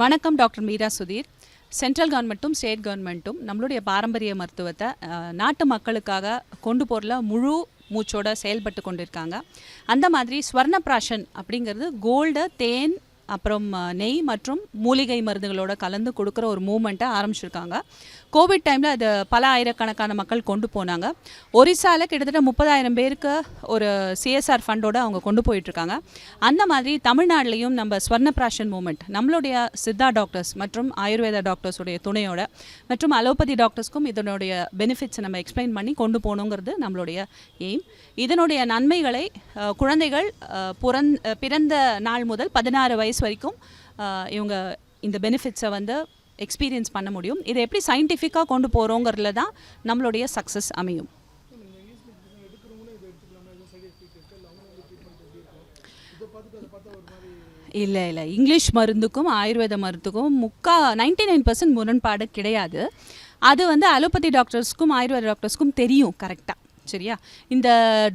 வணக்கம் doctor Meera Sudhir. Central கவர்மெண்ட்டும் state கவர்மெண்ட்டும் நம்மளுடைய பாரம்பரிய மருத்துவத்தை நாட்டு மக்களுக்காக கொண்டு போகிறல முழு மூச்சோட செயல்பட்டு கொண்டிருக்காங்க. அந்த மாதிரி ஸ்வர்ணப்ராஷன் அப்படிங்கிறது கோல்டு, தேன், அப்புறம் நெய் மற்றும் மூலிகை மருந்துகளோட கலந்து கொடுக்குற ஒரு மூமெண்ட்டை ஆரம்பிச்சிருக்காங்க. கோவிட் டைமில் அது பல ஆயிரக்கணக்கான மக்கள் கொண்டு போனாங்க. ஒரிசாவில் கிட்டத்தட்ட 30,000 பேருக்கு ஒரு சிஎஸ்ஆர் ஃபண்டோட அவங்க கொண்டு போயிட்டுருக்காங்க. அந்த மாதிரி தமிழ்நாட்டிலையும் நம்ம ஸ்வர்ணப்ராஷன் மூமெண்ட் நம்மளுடைய சித்தா டாக்டர்ஸ் மற்றும் ஆயுர்வேதா டாக்டர்ஸுடைய துணையோட மற்றும் அலோபதி டாக்டர்ஸ்க்கும் இதனுடைய பெனிஃபிட்ஸை நம்ம எக்ஸ்பிளைன் பண்ணி கொண்டு போகணுங்கிறது நம்மளுடைய எய்ம். இதனுடைய நன்மைகளை குழந்தைகள் பிறந்த நாள் முதல் 16 வயசு வரைக்கும் இவங்க இந்த பெனிஃபிட்ஸை வந்து எக்ஸ்பீரியன்ஸ் பண்ண முடியும். இதை எப்படி சயின்டிஃபிக்காக கொண்டு போகிறோங்கிறதுல தான் நம்மளுடைய சக்ஸஸ் அமையும். இல்லை இங்கிலீஷ் மருந்துக்கும் ஆயுர்வேத மருந்துக்கும் 99% முரண்பாடு கிடையாது. அது வந்து அலோபதி டாக்டர்ஸ்க்கும் ஆயுர்வேத டாக்டர்ஸ்க்கும் தெரியும் கரெக்டாக. சரியா? இந்த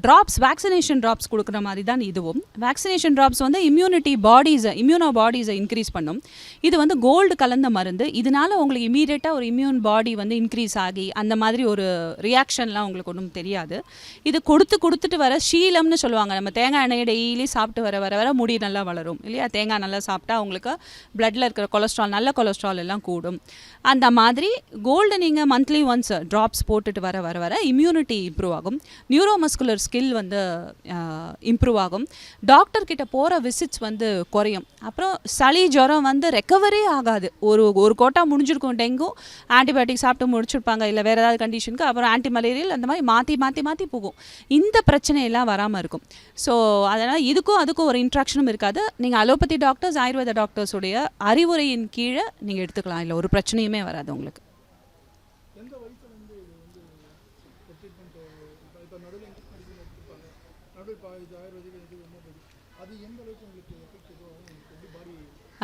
ட்ராப்ஸ், வேக்சினேஷன் ட்ராப்ஸ் கொடுக்குற மாதிரி தான் இதுவும். வேக்சினேஷன் ட்ராப்ஸ் வந்து இம்யூனோ பாடிஸை இன்க்ரீஸ் பண்ணும். இது வந்து கோல்டு கலந்த மருந்து. இதனால உங்களுக்கு இமீடியட்டாக ஒரு இம்யூன் பாடி வந்து இன்க்ரீஸ் ஆகி அந்த மாதிரி ஒரு ரியாக்ஷன்லாம் உங்களுக்கு ஒன்றும் தெரியாது. இது கொடுத்துட்டு வர ஷீலம்னு சொல்லுவாங்க. நம்ம தேங்காய் எண்ணெயை டெய்லி சாப்பிட்டு வர முடி நல்லா வளரும் இல்லையா? தேங்காய் நல்லா சாப்பிட்டா உங்களுக்கு பிளட்டில் இருக்கிற கொலஸ்ட்ரால், நல்ல கொலஸ்ட்ரால் எல்லாம் கூடும். அந்த மாதிரி கோல்டு நீங்கள் மந்த்லி ஒன்ஸ் ட்ராப்ஸ் போட்டுட்டு வர இம்யூனிட்டி இம்ப்ரூவ் ஆகும். நியூரோமஸ்குலர் ஸ்கில் வந்து இம்ப்ரூவ் ஆகும். டாக்டர் கிட்ட போகிற விசிட்ஸ் வந்து குறையும். அப்புறம் சளி ஜுரம் வந்து ரெக்கவரே ஆகாது. ஒரு கோட்டா முடிஞ்சிருக்கும். டெங்கும் ஆன்டிபயோட்டிக் சாப்பிட்டு முடிச்சிருப்பாங்க, இல்லை வேறு ஏதாவது கண்டிஷனுக்கு. அப்புறம் ஆன்டி மலேரியல் அந்த மாதிரி மாற்றி போகும். இந்த பிரச்சனையெல்லாம் வராமல் இருக்கும். ஸோ அதனால் இதுக்கும் அதுக்கும் ஒரு இன்ட்ராக்ஷனும் இருக்காது. நீங்கள் அலோபதி டாக்டர்ஸ், ஆயுர்வேத டாக்டர்ஸுடைய அறிவுரையின் கீழே நீங்கள் எடுத்துக்கலாம். இல்லை ஒரு பிரச்சனையுமே வராது உங்களுக்கு.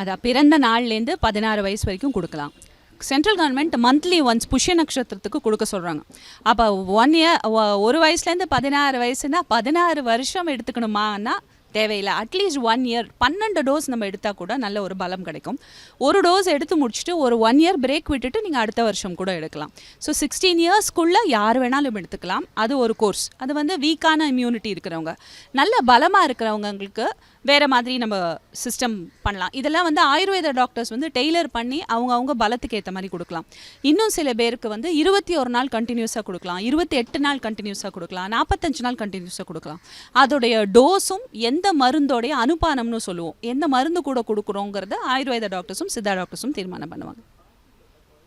அதான் பிறந்த நாள்லேருந்து 16 வயசு வரைக்கும் கொடுக்கலாம். சென்ட்ரல் கவர்மெண்ட் மந்த்லி ஒன்ஸ் புஷ்ய நட்சத்திரத்துக்கு கொடுக்க சொல்கிறாங்க. அப்போ 1 இயர், ஒரு வயசுலேருந்து 16 வயசுனா 16 வருஷம் எடுத்துக்கணுமான்னா தேவையில்லை. அட்லீஸ்ட் 1 இயர் 12 டோஸ் நம்ம எடுத்தால் கூட நல்ல ஒரு பலம் கிடைக்கும். ஒரு டோஸ் எடுத்து முடிச்சுட்டு ஒரு 1 இயர் பிரேக் விட்டுட்டு நீங்கள் அடுத்த வருஷம் கூட எடுக்கலாம். ஸோ 16 இயர்ஸ்க்குள்ளே யார் வேணாலும் எடுத்துக்கலாம். அது ஒரு கோர்ஸ். அது வந்து வீக்கான இம்யூனிட்டி இருக்கிறவங்க, நல்ல பலமாக இருக்கிறவங்களுக்கு வேறு மாதிரி நம்ம சிஸ்டம் பண்ணலாம். இதெல்லாம் வந்து ஆயுர்வேத டாக்டர்ஸ் வந்து டெய்லர் பண்ணி அவங்க பலத்துக்கு ஏற்ற மாதிரி கொடுக்கலாம். இன்னும் சில பேருக்கு வந்து 21 நாள் கண்டினியூஸாக கொடுக்கலாம், 28 நாள் கண்டினியூஸாக கொடுக்கலாம், 45 நாள் கண்டினியூஸாக கொடுக்கலாம். அதோடைய டோஸும் எந்த மருந்தோடைய அனுபானம்னு சொல்லுவோம், எந்த மருந்து கூட கொடுக்குறோங்கிறத ஆயுர்வேத டாக்டர்ஸும் சித்தா டாக்டர்ஸும் தீர்மானம் பண்ணுவாங்க.